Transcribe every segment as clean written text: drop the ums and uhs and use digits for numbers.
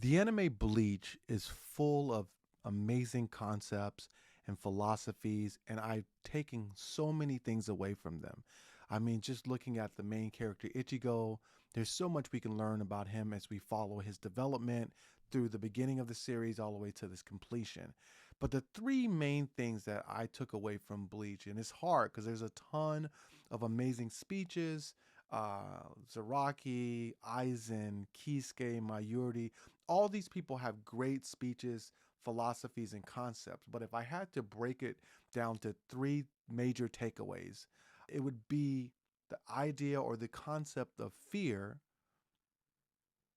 The anime Bleach is full of amazing concepts and philosophies, and I've taken so many things away from them. I mean, just looking at the main character Ichigo, there's so much we can learn about him as we follow his development through the beginning of the series all the way to this completion. But the three main things that I took away from Bleach, and it's hard because there's a ton of amazing speeches. Zaraki, Aizen, Kisuke, Mayuri, all these people have great speeches, philosophies, and concepts. But if I had to break it down to three major takeaways, it would be the idea or the concept of fear,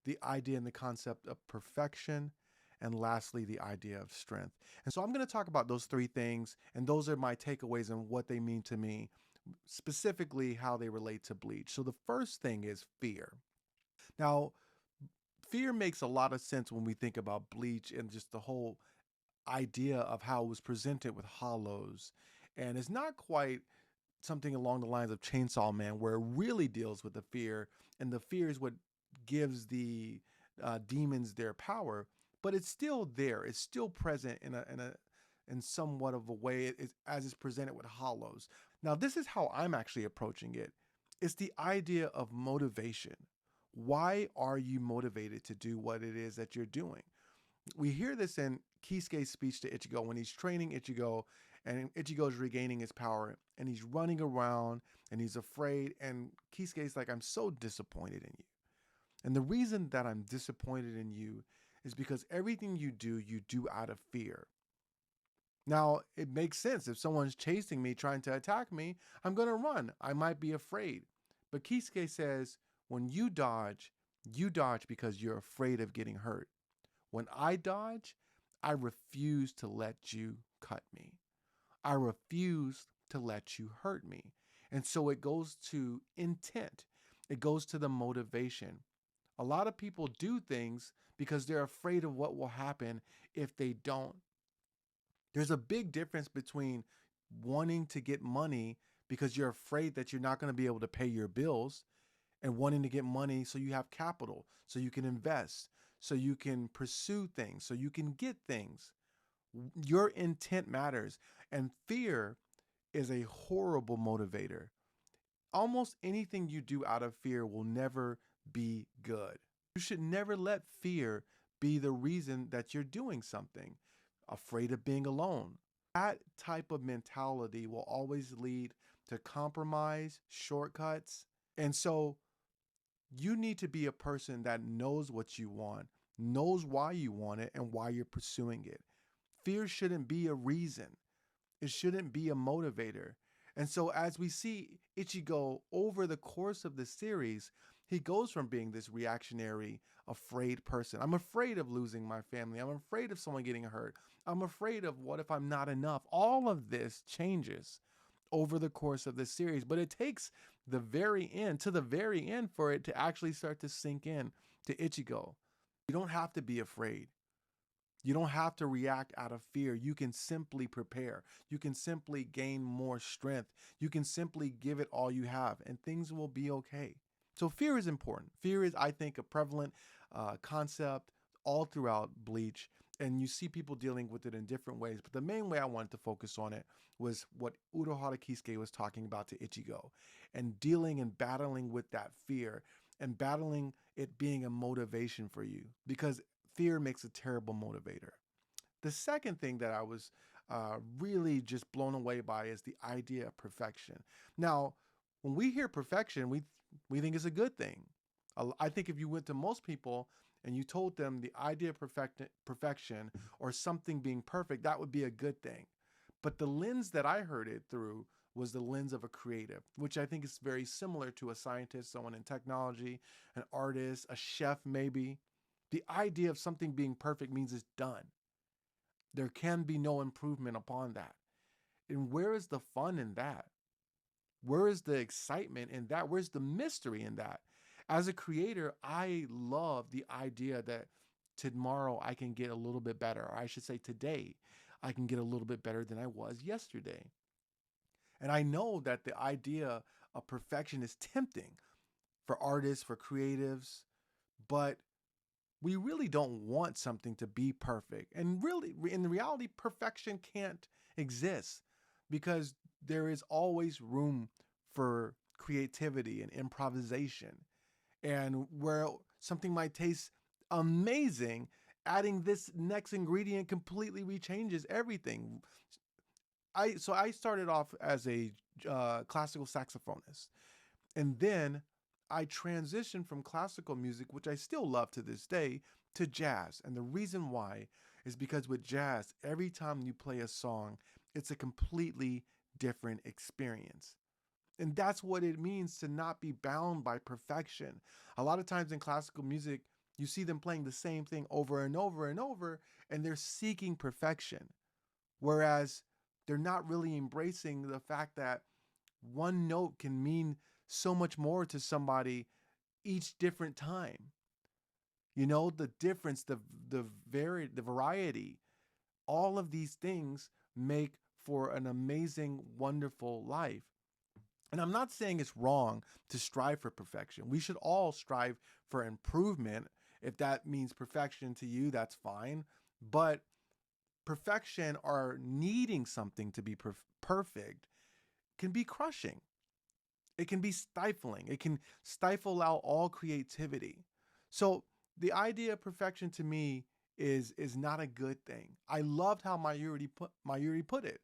the idea and the concept of perfection, and lastly, the idea of strength. And so I'm going to talk about those three things, and those are my takeaways and what they mean to me, specifically how they relate to Bleach. So the first thing is fear. Now, fear makes a lot of sense when we think about Bleach and just the whole idea of how it was presented with hollows. And it's not quite something along the lines of Chainsaw Man, where it really deals with the fear, and the fear is what gives the demons their power. But it's still there. It's still present in somewhat of a way as it's presented with hollows. Now, this is how I'm actually approaching it. It's the idea of motivation. Why are you motivated to do what it is that you're doing? We hear this in Kisuke's speech to Ichigo when he's training Ichigo and Ichigo's regaining his power and he's running around and he's afraid. And Kisuke's like, I'm so disappointed in you. And the reason that I'm disappointed in you is because everything you do out of fear. Now, it makes sense. If someone's chasing me, trying to attack me, I'm going to run. I might be afraid. But Kisuke says, when you dodge because you're afraid of getting hurt. When I dodge, I refuse to let you cut me. I refuse to let you hurt me. And so it goes to intent, it goes to the motivation. A lot of people do things because they're afraid of what will happen if they don't. There's a big difference between wanting to get money because you're afraid that you're not going to be able to pay your bills and wanting to get money so you have capital, so you can invest, so you can pursue things, so you can get things. Your intent matters. And fear is a horrible motivator. Almost anything you do out of fear will never be good. You should never let fear be the reason that you're doing something. Afraid of being alone. That type of mentality will always lead to compromise, shortcuts. And so you need to be a person that knows what you want, knows why you want it, and why you're pursuing it. Fear shouldn't be a reason, it shouldn't be a motivator. And so, as we see Ichigo over the course of the series, he goes from being this reactionary, afraid person. I'm afraid of losing my family. I'm afraid of someone getting hurt. I'm afraid of what if I'm not enough. All of this changes over the course of the series, but it takes the very end to the very end for it to actually start to sink in to Ichigo. You don't have to be afraid. You don't have to react out of fear. You can simply prepare. You can simply gain more strength. You can simply give it all you have, and things will be okay. So, fear is important. Fear is, I think, a prevalent concept all throughout Bleach, and you see people dealing with it in different ways. But the main way I wanted to focus on it was what Urohara Kisuke was talking about to Ichigo, and dealing and battling with that fear and battling it being a motivation for you, because fear makes a terrible motivator. The second thing that I was really just blown away by is the idea of perfection. Now, when we hear perfection, we think it's a good thing. I think if you went to most people and you told them the idea of perfection or something being perfect, that would be a good thing. But the lens that I heard it through was the lens of a creative, which I think is very similar to a scientist, someone in technology, an artist, a chef, maybe. The idea of something being perfect means it's done. There can be no improvement upon that. And where is the fun in that? Where is the excitement in that? Where's the mystery in that? As a creator, I love the idea that tomorrow I can get a little bit better, or I should say today, I can get a little bit better than I was yesterday. And I know that the idea of perfection is tempting for artists, for creatives, but we really don't want something to be perfect. And really, in reality, perfection can't exist because there is always room for creativity and improvisation. And where something might taste amazing, adding this next ingredient completely rechanges everything. I started off as a classical saxophonist, and then I transitioned from classical music, which I still love to this day, to jazz. And the reason why is because with jazz, every time you play a song, it's a completely different experience. And that's what it means to not be bound by perfection. A lot of times in classical music, you see them playing the same thing over and over and over, and they're seeking perfection. Whereas they're not really embracing the fact that one note can mean so much more to somebody each different time. You know, the difference, the variety, all of these things make for an amazing, wonderful life. And I'm not saying it's wrong to strive for perfection. We should all strive for improvement. If that means perfection to you, that's fine. But perfection or needing something to be perfect can be crushing. It can be stifling. It can stifle out all creativity. So the idea of perfection to me is not a good thing. I loved how Mayuri put it.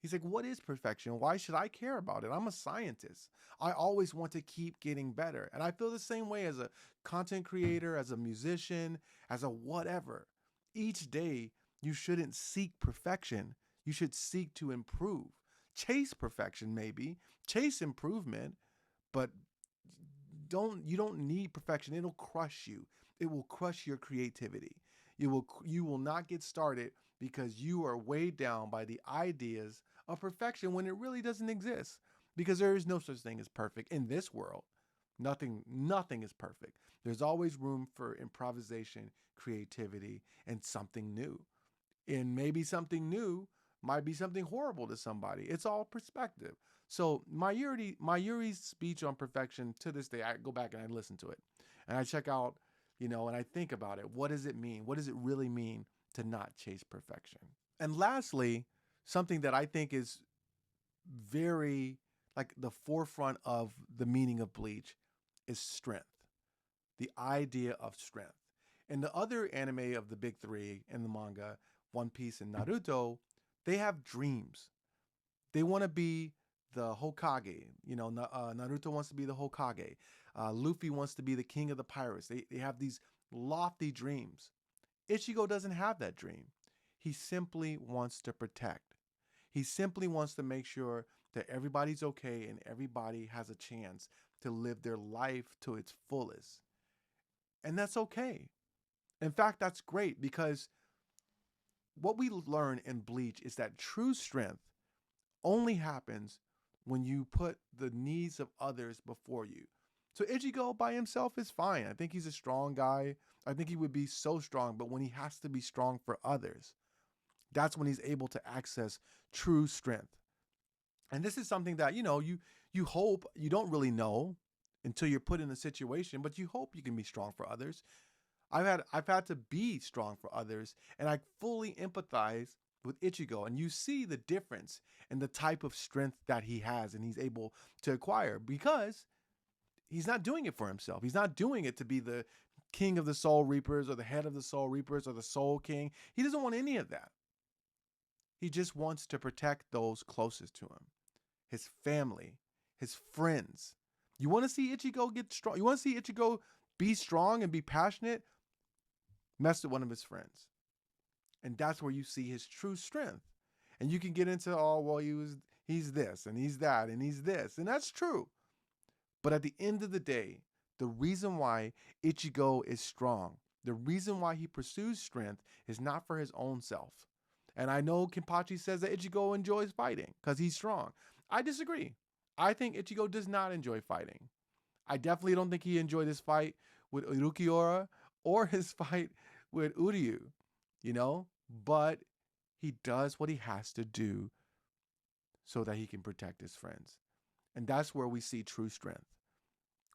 He's like, what is perfection? Why should I care about it? I'm a scientist. I always want to keep getting better. And I feel the same way as a content creator, as a musician, as a whatever. Each day, you shouldn't seek perfection. You should seek to improve. Chase perfection, maybe, chase improvement, but you don't need perfection. It'll crush you. It will crush your creativity. You will not get started because you are weighed down by the ideas of perfection when it really doesn't exist. Because there is no such thing as perfect in this world. Nothing is perfect. There's always room for improvisation, creativity, and something new. And maybe something new might be something horrible to somebody. It's all perspective. So Mayuri's speech on perfection, to this day, I go back and I listen to it, and I check out, and I think about it. What does it mean? What does it really mean to not chase perfection? And lastly, something that I think is very like the forefront of the meaning of bleach is strength. The idea of strength. And the other anime of the big three in the manga, One Piece and Naruto, they have dreams. They want to be the Hokage. Naruto wants to be the Hokage. Luffy wants to be the king of the pirates. They have these lofty dreams. Ichigo doesn't have that dream. He simply wants to protect. He simply wants to make sure that everybody's okay and everybody has a chance to live their life to its fullest. And that's okay. In fact, that's great because what we learn in Bleach is that true strength only happens when you put the needs of others before you. So Ichigo by himself is fine. I think he's a strong guy. I think he would be so strong, but when he has to be strong for others, that's when he's able to access true strength. And this is something that, you hope, you don't really know until you're put in a situation, but you hope you can be strong for others. I've had to be strong for others, and I fully empathize with Ichigo, and you see the difference in the type of strength that he has and he's able to acquire because he's not doing it for himself. He's not doing it to be the king of the Soul Reapers or the head of the Soul Reapers or the Soul King. He doesn't want any of that. He just wants to protect those closest to him, his family, his friends. You want to see Ichigo get strong? You want to see Ichigo be strong and be passionate? Mess with one of his friends. And that's where you see his true strength. And you can get into, oh, well, he's this and he's that and he's this. And that's true. But at the end of the day, the reason why Ichigo is strong, the reason why he pursues strength is not for his own self. And I know Kenpachi says that Ichigo enjoys fighting because he's strong. I disagree. I think Ichigo does not enjoy fighting. I definitely don't think he enjoyed his fight with Urukiora or his fight with Uryu, but he does what he has to do so that he can protect his friends. And that's where we see true strength.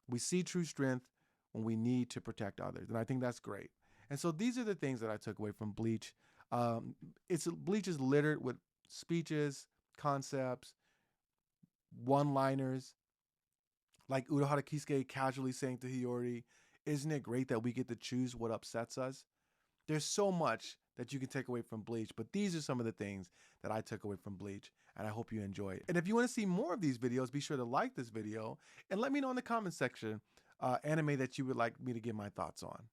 We see true strength when we need to protect others. And I think that's great. And so these are the things that I took away from Bleach. Bleach is littered with speeches, concepts, one-liners, like Urahara Kisuke casually saying to Hiyori, "Isn't it great that we get to choose what upsets us?" There's so much that you can take away from Bleach, but these are some of the things that I took away from Bleach, and I hope you enjoy it. And if you want to see more of these videos, be sure to like this video and let me know in the comment section anime that you would like me to give my thoughts on.